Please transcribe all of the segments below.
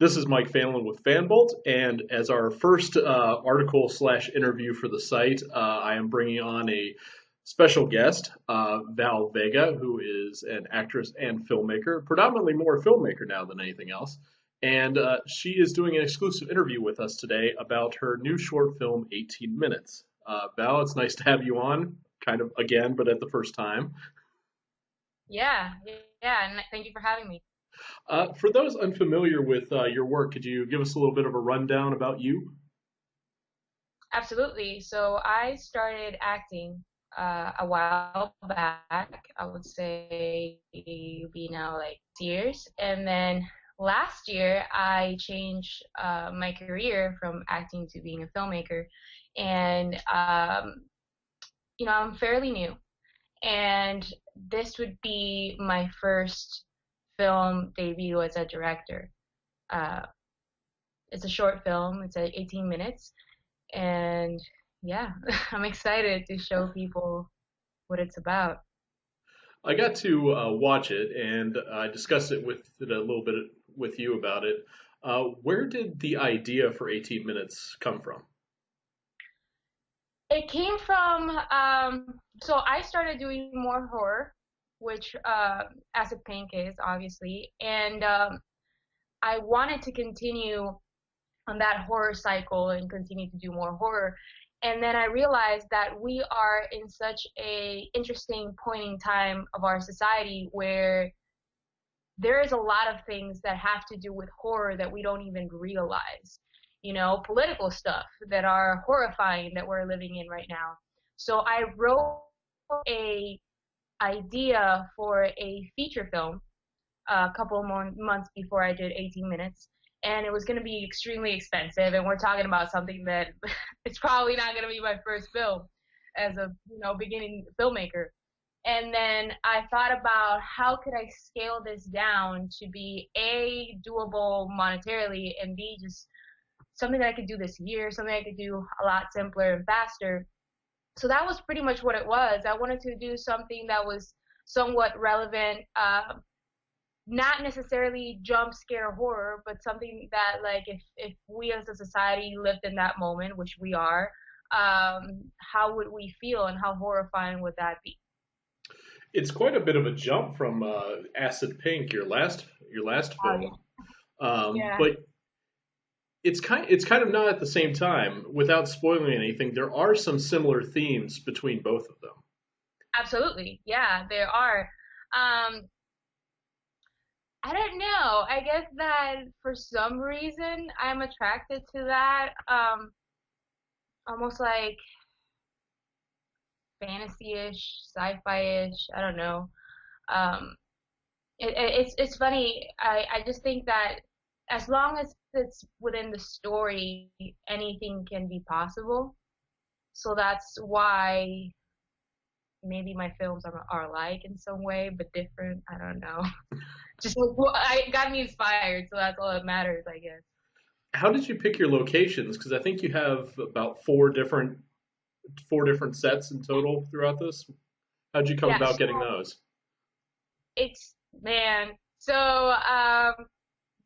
This is Mike Fanlin with FanBolt, and as our first article slash interview for the site, I am bringing on a special guest, Val Vega, who is an actress and filmmaker, predominantly more a filmmaker now than anything else. And she is doing an exclusive interview with us today about her new short film, 18 Minutes. Val, it's nice to have you on, kind of again, but at the first time. Yeah, yeah, and thank you for having me. For those unfamiliar with your work, could you give us a little bit of a rundown about you? Absolutely. So I started acting a while back. I would say be now like years, and then last year I changed my career from acting to being a filmmaker, and I'm fairly new, and this would be my first film debut as a director. Uh, it's a short film. It's 18 minutes. And yeah, I'm excited to show people what it's about. I got to watch it, and I discussed it a little bit with you about it. Where did the idea for 18 minutes come from? It came from, so I started doing more horror, which Acid Pink is obviously, and I wanted to continue on that horror cycle and continue to do more horror. And then I realized that we are in such a interesting point in time of our society where there is a lot of things that have to do with horror that we don't even realize. Political stuff that are horrifying that we're living in right now. So I wrote a idea for a feature film a couple more months before I did 18 minutes, and it was going to be extremely expensive. And we're talking about something that it's probably not going to be my first film as a beginning filmmaker. And then I thought about how could I scale this down to be A, doable monetarily, and B, just something that I could do this year, something I could do a lot simpler and faster. So that was pretty much what it was. I wanted to do something that was somewhat relevant, not necessarily jump scare horror, but something that like if we as a society lived in that moment, which we are, how would we feel and how horrifying would that be? It's quite a bit of a jump from Acid Pink, your last Oh yeah. film, Yeah, but it's kind of not at the same time. Without spoiling anything, there are some similar themes between both of them. absolutely. Yeah, there are. Um, I don't know. I guess that for some reason I'm attracted to that. Almost like fantasy-ish, sci-fi-ish. I don't know. Um, it's funny. I just think that as long as it's within the story, anything can be possible. So that's why maybe my films are alike in some way, but different. I don't know. Just I got me inspired, so that's all that matters, I guess. How did you pick your locations? Because I think you have about four different sets in total throughout this. How'd you come Yeah. about So getting those? it's man. So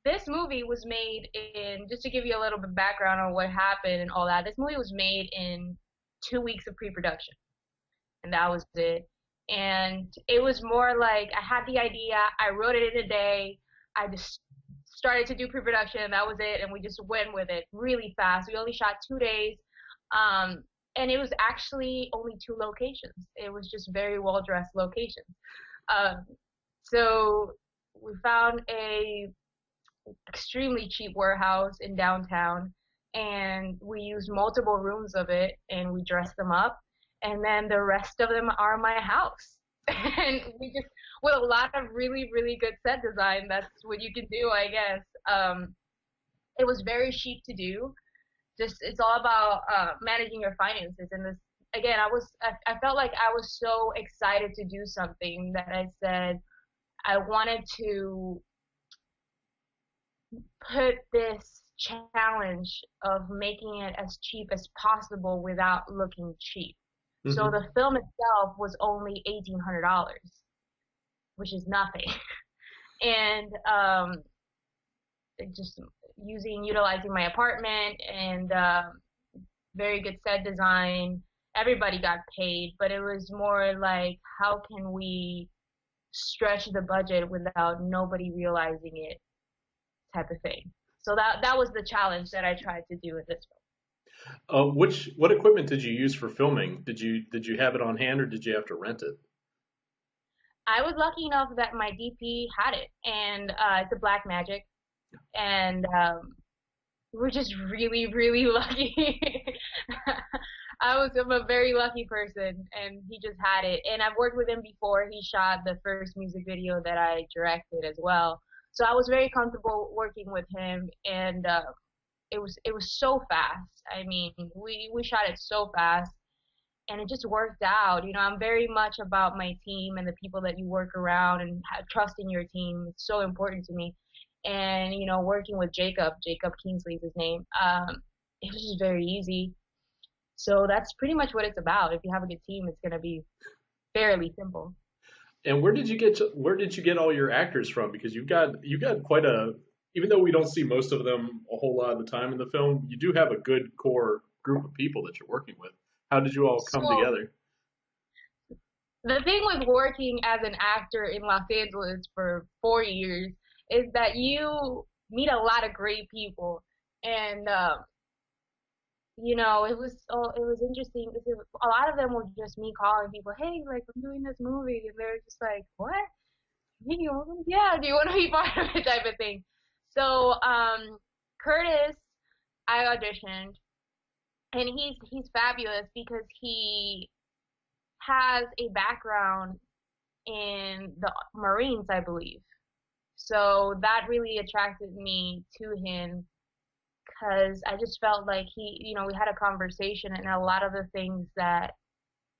this movie was made in, just to give you a little bit background on what happened and all that. This movie was made in 2 weeks of pre-production, and that was it. And it was more like I had the idea, I wrote it in a day, I just started to do pre-production, and that was it. And we just went with it really fast. We only shot 2 days, um, and it was actually only two locations. It was just very well dressed locations. Um, so we found a extremely cheap warehouse in downtown, and we use multiple rooms of it, and we dress them up, and then the rest of them are my house. And we just, with a lot of really really good set design, that's what you can do, I guess. It was very cheap to do. Just it's all about managing your finances. And this, again, I felt like I was so excited to do something that I said I wanted to put this challenge of making it as cheap as possible without looking cheap. So Hmm. the film itself was only $1,800, which is nothing. And it just utilizing my apartment and very good set design. Everybody got paid, but it was more like how can we stretch the budget without nobody realizing it type of thing. So that was the challenge that I tried to do with this film. What equipment did you use for filming? Did you have it on hand or did you have to rent it? I was lucky enough that my DP had it, and it's a Black Magic, and we're just really, really lucky. I'm a very lucky person, and he just had it. And I've worked with him before. He shot the first music video that I directed as well. So I was very comfortable working with him, and it was so fast. I mean, we shot it so fast, and it just worked out. I'm very much about my team and the people that you work around and trusting your team. It's so important to me. And working with Jacob Kingsley is his name. It was just very easy. So that's pretty much what it's about. If you have a good team, it's gonna be fairly simple. And where did you get all your actors from? Because you've got quite a, even though we don't see most of them a whole lot of the time in the film, you do have a good core group of people that you're working with. How did you all come So together? the thing with working as an actor in Los Angeles for 4 years is that you meet a lot of great people, and it was interesting because a lot of them were just me calling people, hey, like I'm doing this movie, and they're just like, what? Video? Yeah, do you want to be part of it type of thing. So Curtis, I auditioned, and he's fabulous because he has a background in the Marines, I believe. So that really attracted me to him because I just felt like we had a conversation, and a lot of the things that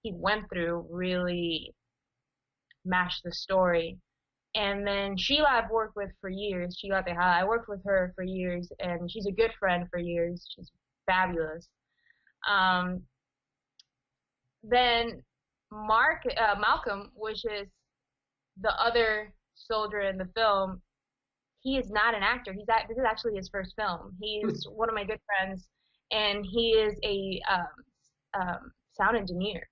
he went through really matched the story. And then Sheila, I've worked with for years. Sheila Tejada, I worked with her for years, and she's a good friend for years. She's fabulous. Um, then Malcolm, which is the other soldier in the film, he is not an actor. This is actually his first film. He's one of my good friends, and he is a sound engineer,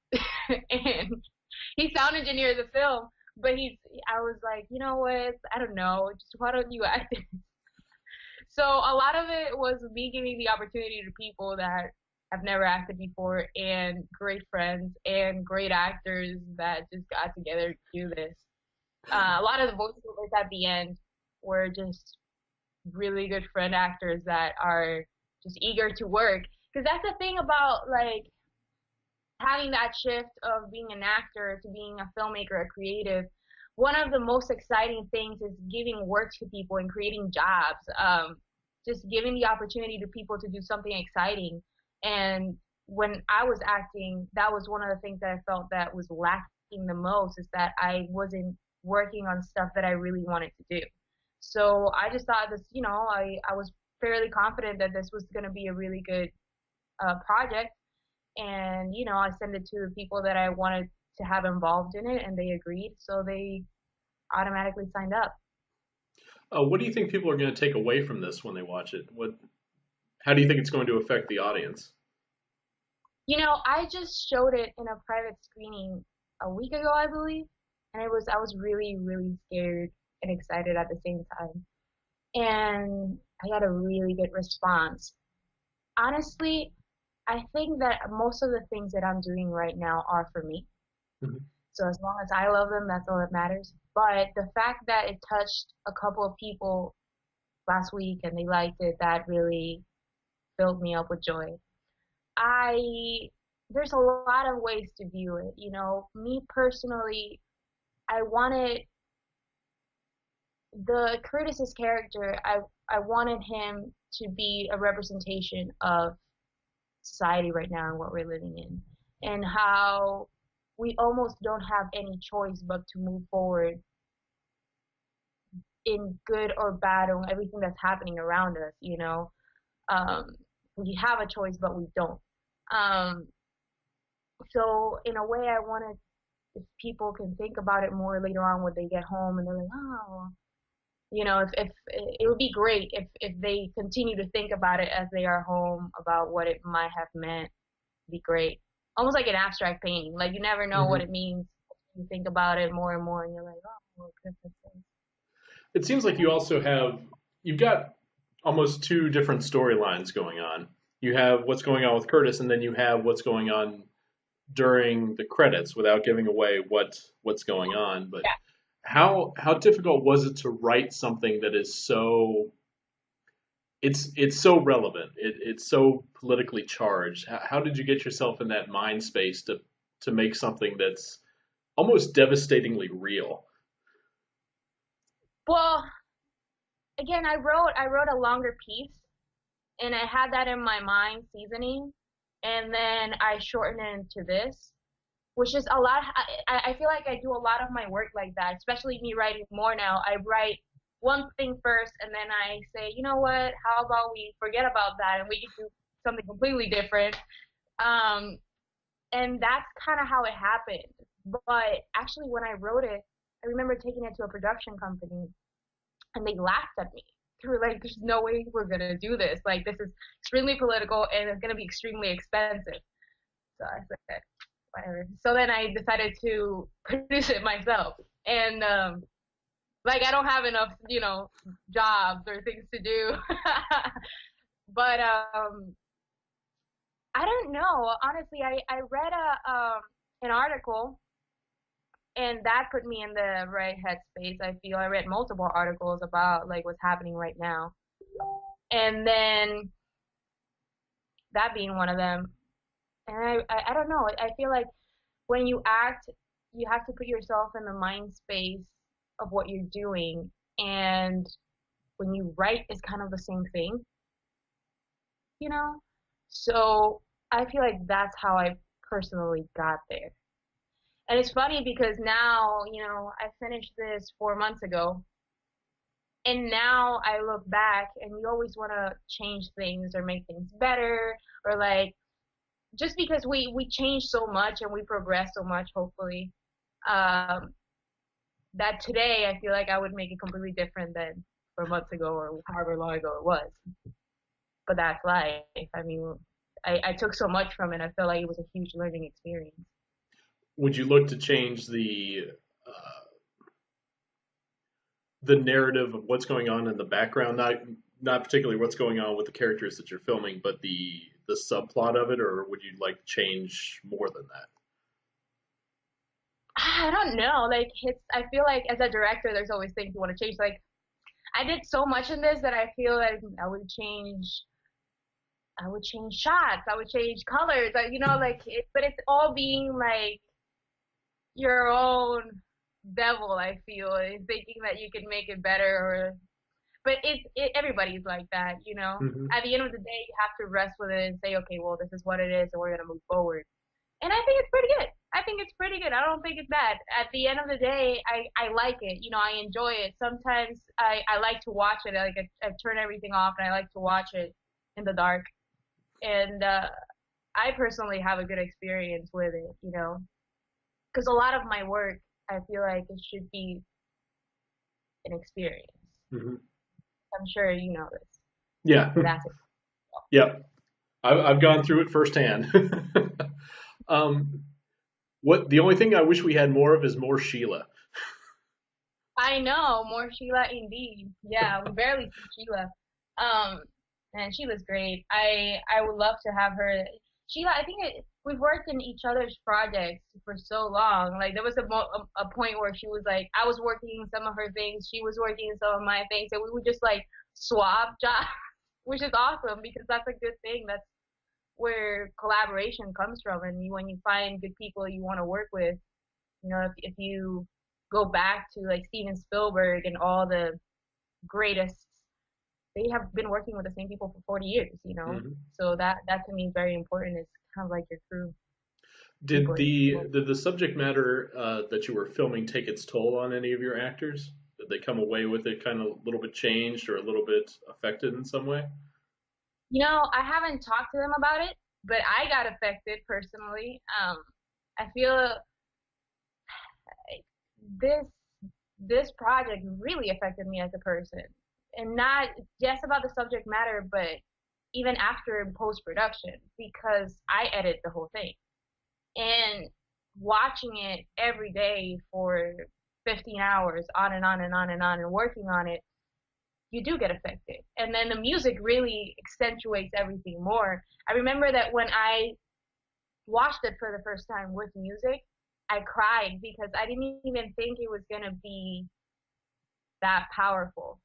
and he sound engineered the film. But I was like, you know what? I don't know. Just why don't you act? So a lot of it was me giving the opportunity to people that have never acted before, and great friends and great actors that just got together to do this. A lot of the voiceovers at the end were just really good friend actors that are just eager to work. Because that's the thing about like having that shift of being an actor to being a filmmaker, a creative. One of the most exciting things is giving work to people and creating jobs. Just giving the opportunity to people to do something exciting. And when I was acting, that was one of the things that I felt that was lacking the most, is that I wasn't working on stuff that I really wanted to do. So I just thought this, I was fairly confident that this was going to be a really good project. And, I sent it to the people that I wanted to have involved in it, and they agreed. So they automatically signed up. What do you think people are going to take away from this when they watch it? How do you think it's going to affect the audience? I just showed it in a private screening a week ago, I believe. And I was really, really scared and excited at the same time. And I got a really good response. Honestly, I think that most of the things that I'm doing right now are for me. Mhm. So as long as I love them, that's all that matters. But the fact that it touched a couple of people last week and they liked it, that really filled me up with joy. I There's a lot of ways to view it. Me personally, I wanted the Curtis's character. I wanted him to be a representation of society right now and what we're living in, and how we almost don't have any choice but to move forward in good or bad or everything that's happening around us. Um, we have a choice, but we don't. Um, so in a way, I wanted if people can think about it more later on when they get home and they're like, oh, If it would be great if they continue to think about it as they are home about what it might have meant. Be great. Almost like an abstract painting. Like you never know what Hmm. it means. You think about it more and more, and you're like, oh, well, goodness. It seems like you've got almost two different storylines going on. You have what's going on with Curtis, and then you have what's going on during the credits, without giving away what's going on. But Yeah. how difficult was it to write something that is so it's so relevant, it's so politically charged? How did you get yourself in that mind space to make something that's almost devastatingly real? Well, again, I wrote a longer piece, and I had that in my mind seasoning, and then I shortened it into this, which is a lot. I feel like I do a lot of my work like that, especially me writing more now. I write one thing first, and then I say, you know what? How about we forget about that and we can do something completely different? Um, and that's kind of how it happened. But actually, when I wrote it, I remember taking it to a production company, and they laughed at me. They were like, "There's no way we're gonna do this. Like, this is extremely political, and it's gonna be extremely expensive." So I said, whatever. So then I decided to produce it myself. And like I don't have enough, jobs or things to do. But I don't know. Honestly, I read an article, and that put me in the right headspace. I feel I read multiple articles about like what's happening right now. And then that being one of them. And I don't know. I feel like when you act, you have to put yourself in the mind space of what you're doing. And when you write, it's kind of the same thing, you know? So I feel like that's how I personally got there. And it's funny because now, I finished this 4 months ago. And now I look back and you always want to change things or make things better, or like just because we change so much and we progress so much, hopefully, um, that today I feel like I would make it completely different than 4 months ago or however long ago it was. But that's life. I mean, I took so much from it. I felt like it was a huge learning experience. Would you look to change the narrative of what's going on in the background, not particularly what's going on with the characters that you're filming, but the subplot of it, or would you like change more than that? I don't know. Like I feel like as a director, there's always things you want to change. Like I did so much in this that I feel like I would change shots. I would change colors. Like but it's all being like your own devil. I feel and thinking that you can make it better, but everybody's like that. Hmm. At the end of the day, you have to rest with it and say, okay, well, this is what it is, and we're gonna move forward. And I think it's pretty good. I think it's pretty good. I don't think it's bad. At the end of the day, I like it. I enjoy it. Sometimes I like to watch it. I turn everything off and I like to watch it in the dark. And I personally have a good experience with it. Because a lot of my work, I feel like it should be an experience. Hmm. I'm sure you know this. Yeah. So that's it. Yep. I've gone through it firsthand. um, what the only thing I wish we had more of is more Sheila. I know, more Sheila indeed. Yeah, we barely see Sheila. Um, and Sheila's great. I would love to have her. Sheila, I think we've worked in each other's projects for so long. Like there was a point where she was like, I was working some of her things, she was working some of my things, and we would just like swap jobs, which is awesome because that's a good thing. That's where collaboration comes from, and when you find good people you want to work with. If you go back to like Steven Spielberg and all the greatest, they have been working with the same people for 40 years. Hmm. So that to me is very important. It's kind of like your crew, Did people. the subject matter that you were filming take its toll on any of your actors? Did they come away with it kind of a little bit changed or a little bit affected in some way? I haven't talked to them about it, but I got affected personally. I feel this. this project really affected me as a person. And not just about the subject matter, but even after post production, because I edit the whole thing. And watching it every day for 15 hours, on and on and on and on, and working on it, you do get affected. And then the music really accentuates everything more. I remember that when I watched it for the first time with music, I cried because I didn't even think it was going to be that powerful,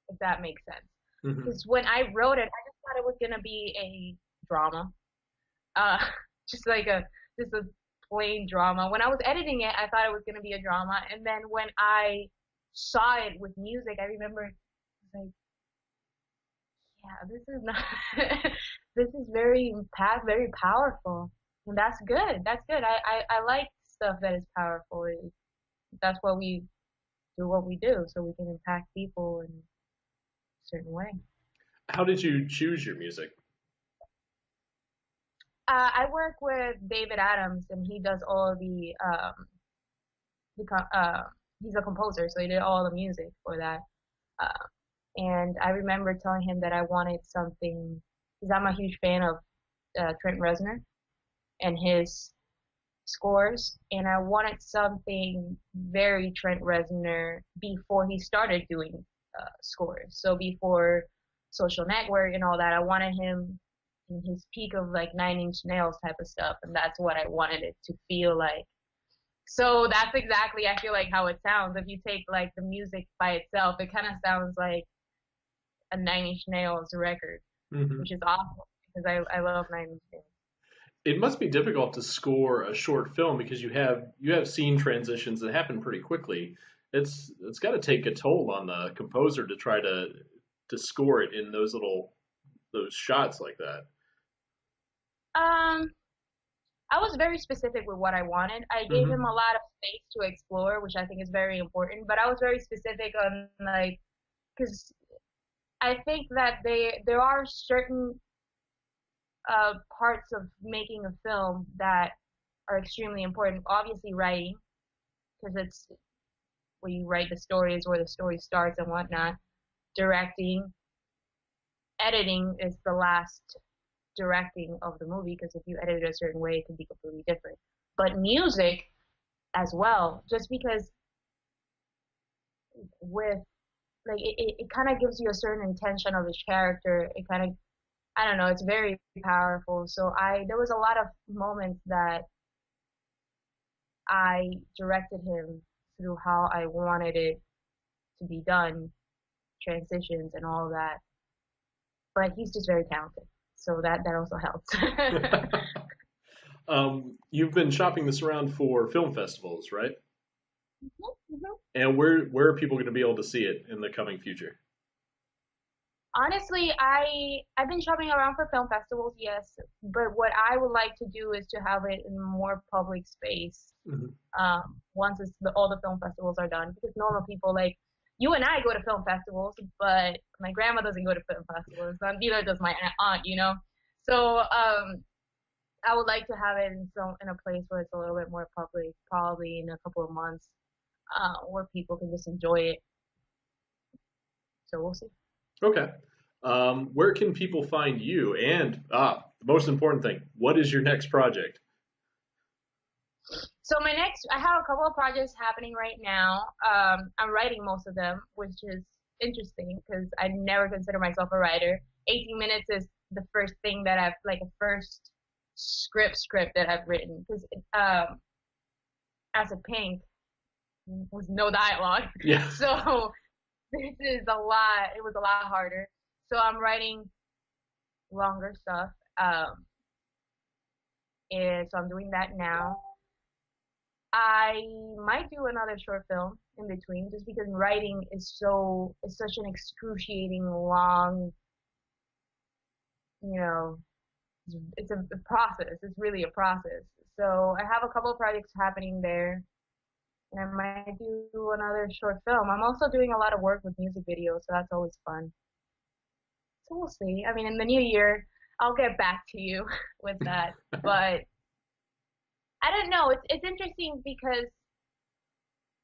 if that makes sense. Hmm. Because when I wrote it, I just thought it was going to be a drama, uh, just like just a plain drama. When I was editing it, I thought it was going to be a drama. And then when I saw it with music, I remember like, yeah, this is not, this is very powerful. And that's good. That's good. I like stuff that is powerful. That's what we do what we do, so we can impact people in a certain way. How did you choose your music? I work with David Adams, and he does all the he's a composer, so he did all the music for that. Uh, and I remember telling him that I wanted something, because I'm a huge fan of Trent Reznor and his scores, and I wanted something very Trent Reznor before he started doing scores. So before Social Network and all that, I wanted him in his peak of like Nine Inch Nails type of stuff, and that's what I wanted it to feel like. So that's exactly, I feel like, how it sounds. If you take like the music by itself, it kind of sounds like a Nine Inch Nails record, Hmm. which is awesome because I love Nine Inch Nails. It must be difficult to score a short film because you have scene transitions that happen pretty quickly. It's got to take a toll on the composer to try to score it in those shots like that. Um, I was very specific with what I wanted. I gave him Hmm. a lot of space to explore, which I think is very important. But I was very specific on like, because I think that there are certain parts of making a film that are extremely important. Obviously, writing, because it's where you write the stories, where the story starts and whatnot. Directing, editing is the last directing of the movie, because if you edit it a certain way, it can be completely different. But music as well, just because with like it kind of gives you a certain intention of his character. It kind of, I don't know, it's very powerful. So I there was a lot of moments that I directed him through how I wanted it to be done, transitions and all that. But he's just very talented, so that also helps. You've been shopping this around for film festivals, right? Mhm. And where are people going to be able to see it in the coming future? Honestly, I've been shopping around for film festivals, yes, but what I would like to do is to have it in more public space. Hmm. Once all the film festivals are done, because normal people like you and I go to film festivals, but my grandma doesn't go to film festivals, and neither does my aunt, you know. So I would like to have it in a place where it's a little bit more public, probably in a couple of months, where people can just enjoy it. So we'll see. Okay. Where can people find you? And the most important thing, what is your next project? So I have a couple of projects happening right now. I'm writing most of them, which is interesting because I never consider myself a writer. 18 minutes is the first thing that I've like a first script that I've written, because as a Pink was no dialogue, Yeah. so this is a lot. It was a lot harder. So I'm writing longer stuff. And so I'm doing that now. I might do another short film in between, just because writing is such an excruciating long, you know, it's a process. It's really a process. So I have a couple of projects happening there, and I might do another short film. I'm also doing a lot of work with music videos, so that's always fun. So we'll see. I mean, in the new year, I'll get back to you with that. But I don't know. It's interesting because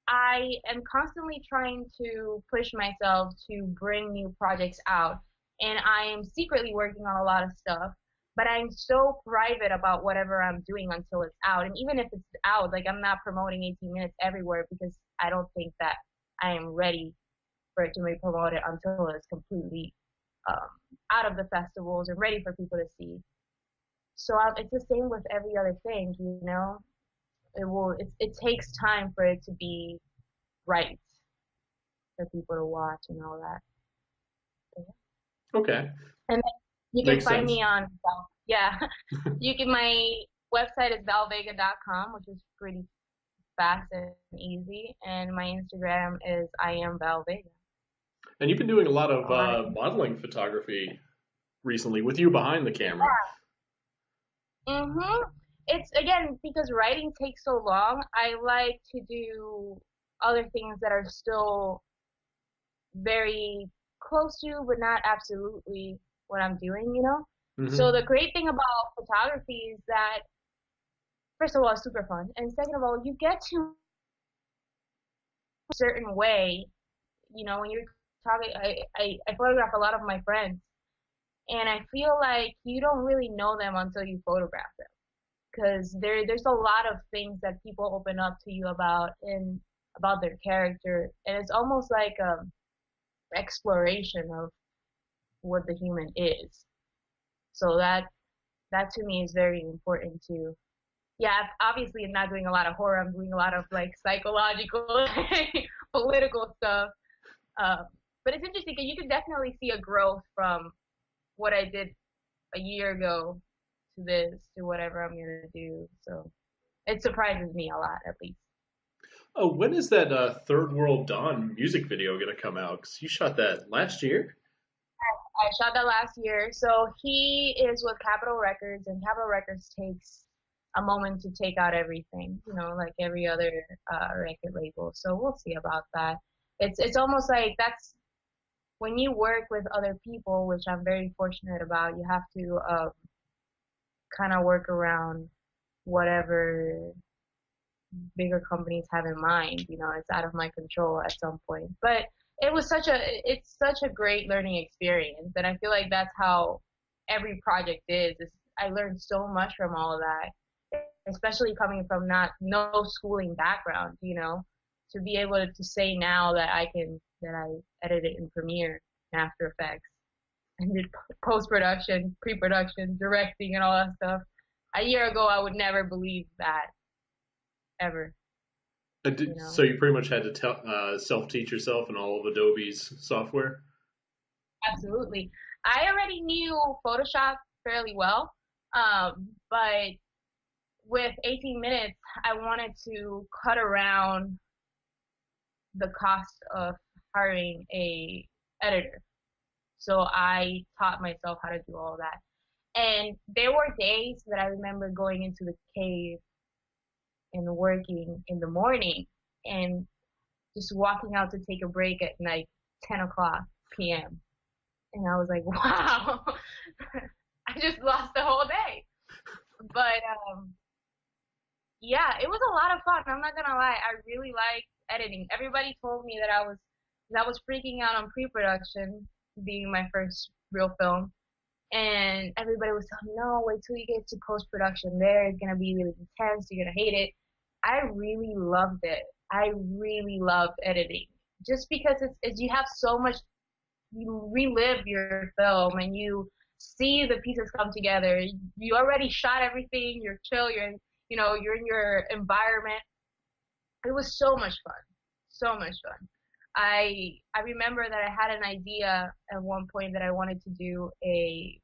I am constantly trying to push myself to bring new projects out, and I am secretly working on a lot of stuff, but I'm so private about whatever I'm doing until it's out. And even if it's out, like I'm not promoting 18 minutes everywhere because I don't think that I am ready for it to be promoted until it's completely um, out of the festivals and ready for people to see. So it's the same with every other thing, you know. It takes time for it to be right for people to watch and all that. Okay, And then you can makes find sense. me on yeah. My website is valvega.com, which is pretty fast and easy, and my Instagram is I am Val Vega. And you've been doing a lot of On modeling photography recently with you behind the camera. Mhm. It's again because writing takes so long. I like to do other things that are still very close to, but not absolutely what I'm doing, you know? So Hmm. the great thing about photography is that, first of all, it's super fun. And second of all, you get to a certain way, you know, when you're talking, I photograph a lot of my friends, and I feel like you don't really know them until you photograph them. Because there's a lot of things that people open up to you about and about their character. And it's almost like exploration of what the human is. So that to me is very important too. Yeah, obviously I'm not doing a lot of horror. I'm doing a lot of like psychological, political stuff. Um, but it's interesting because you can definitely see a growth from what I did a year ago to this to whatever I'm gonna do. So it surprises me a lot, at least. Oh, when is that Third World Dawn music video going to come out? Because you shot that last year. I shot that last year. So he is with Capitol Records, and Capitol Records takes a moment to take out everything, you know, like every other record label. So we'll see about that. It's almost like that's when you work with other people, which I'm very fortunate about. You have to kind of work around whatever bigger companies have in mind. You know, it's out of my control at some point. But it's such a great learning experience, and I feel like that's how every project is I learned so much from all of that, especially coming from not no schooling background, you know, to be able to say now that I edited in Premiere and After Effects and did post production, pre production, directing, and all that stuff. A year ago, I would never believe that ever, you So know. you pretty much had to self-teach yourself in all of Adobe's software. Absolutely. I already knew Photoshop fairly well, but with 18 minutes, I wanted to cut around the cost of hiring a editor. So I taught myself how to do all that. And there were days that I remember going into the cave and working in the morning and just walking out to take a break at like 10 o'clock p.m. And I was like, wow, I just lost the whole day. But yeah, it was a lot of fun. I'm not gonna lie, I really liked editing. Everybody told me that I was freaking out on pre-production, being my first real film, and everybody was telling me, no, wait till you get to post-production. There, it's gonna be really intense. You're gonna hate it. I really loved it. I really loved editing, just because it's you have so much you relive your film and you see the pieces come together. You already shot everything. You're chill. You're in your environment. It was so much fun, so much fun. I remember that I had an idea at one point that I wanted to do a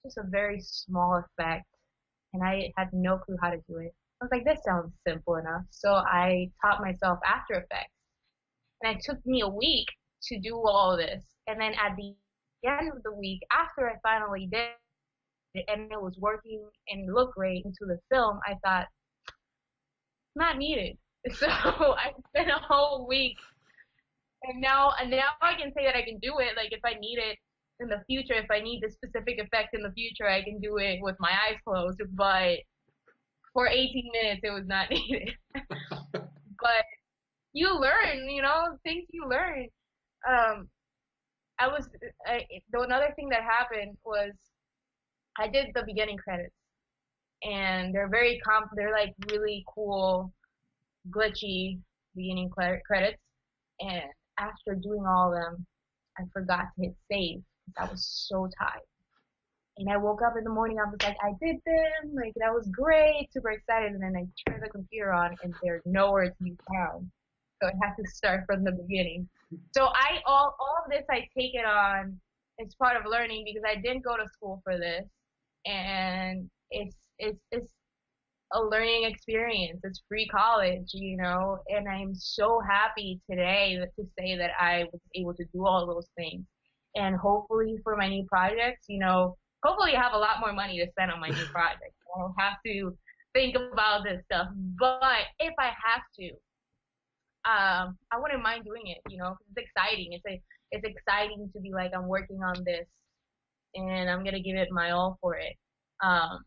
just a very small effect, and I had no clue how to do it. I was like, this sounds simple enough. So I taught myself After Effects, and it took me a week to do all this. And then at the end of the week, after I finally did it and it was working and looked great into the film, I thought, not needed. So I spent a whole week, and now I can say that I can do it. Like if I need it in the future, if I need this specific effect in the future, I can do it with my eyes closed. But for 18 minutes, it was not needed. But you learn, things you learn. Um, the another thing that happened was I did the beginning credits, and they're like really cool, glitchy beginning credits. And after doing all of them, I forgot to hit save because I was so tired. And I woke up in the morning, I was like, I did them, like that was great, super excited. And then I turned the computer on, and they're nowhere to be found. So I had to start from the beginning. So all of this I take it on as part of learning because I didn't go to school for this, and it's a learning experience. It's free college, and I'm so happy today to say that I was able to do all those things. And hopefully for my new projects, hopefully I have a lot more money to spend on my new project. I don't have to think about this stuff. But if I have to, I wouldn't mind doing it, 'cause it's exciting. It's exciting to be like, I'm working on this and I'm gonna give it my all for it. Um,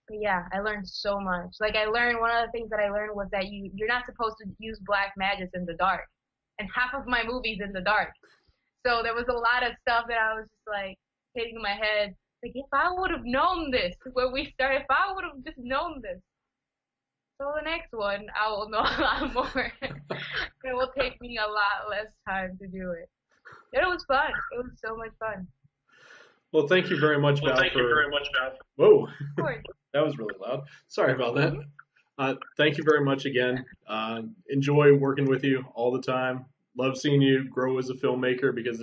but yeah, I learned so much. Like one of the things that I learned was that you're not supposed to use black magic in the dark. And half of my movie's in the dark. So there was a lot of stuff that I was just like hitting my head. Like if I would have known this when we started, if I would have just known this. So the next one I will know a lot more. It will take me a lot less time to do it. It was fun. It was so much fun. Well, thank you very much, Well, Val, thank you very much, Val. Whoa, Of course. that was really loud. Sorry about that. Thank you very much again. Enjoy working with you all the time. Love seeing you grow as a filmmaker because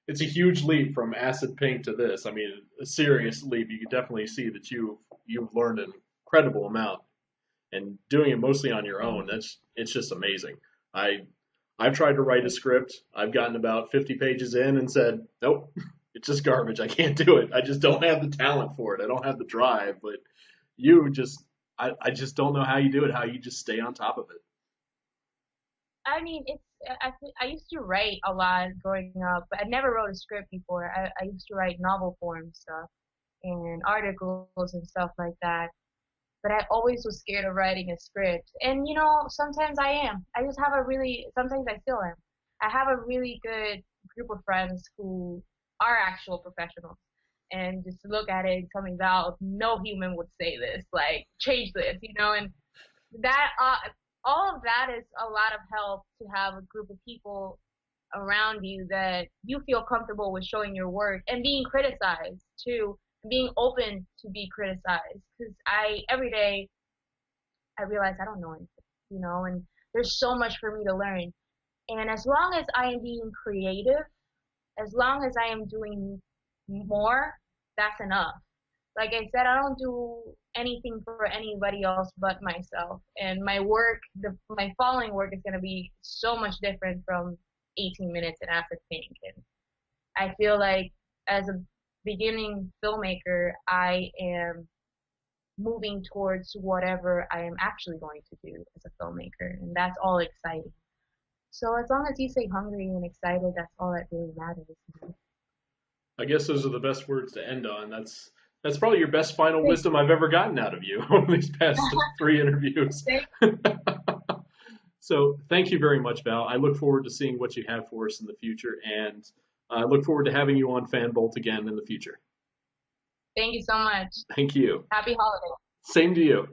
it's a huge leap from Acid Pink to this. I mean, a serious leap. You can definitely see that you've learned an incredible amount, and doing it mostly on your own. It's just amazing. I've tried to write a script. I've gotten about 50 pages in and said, nope, it's just garbage. I can't do it. I just don't have the talent for it. I don't have the drive. But I just don't know how you do it, how you just stay on top of it. I mean, I used to write a lot growing up, but I never wrote a script before. I used to write novel form stuff and articles and stuff like that. But I always was scared of writing a script. And sometimes I am. Sometimes I still am. I have a really good group of friends who are actual professionals. And just look at it and tell me, Val, no human would say this. Like, change this. And that all of that is a lot of help to have a group of people around you that you feel comfortable with showing your work and being criticized too, being open to be criticized. Because every day I realize I don't know anything, and there's so much for me to learn. And as long as I am being creative, as long as I am doing more, that's enough. Like I said, I don't do anything for anybody else but myself. And my following work is going to be so much different from 18 minutes in Acid Pink. And I feel like as a beginning filmmaker, I am moving towards whatever I am actually going to do as a filmmaker. And that's all exciting. So as long as you stay hungry and excited, that's all that really matters. I guess those are the best words to end on. That's probably your best final wisdom I've ever gotten out of you over these past 3 interviews. So thank you very much, Val. I look forward to seeing what you have for us in the future, and I look forward to having you on FanBolt again in the future. Thank you so much. Thank you. Happy holidays. Same to you.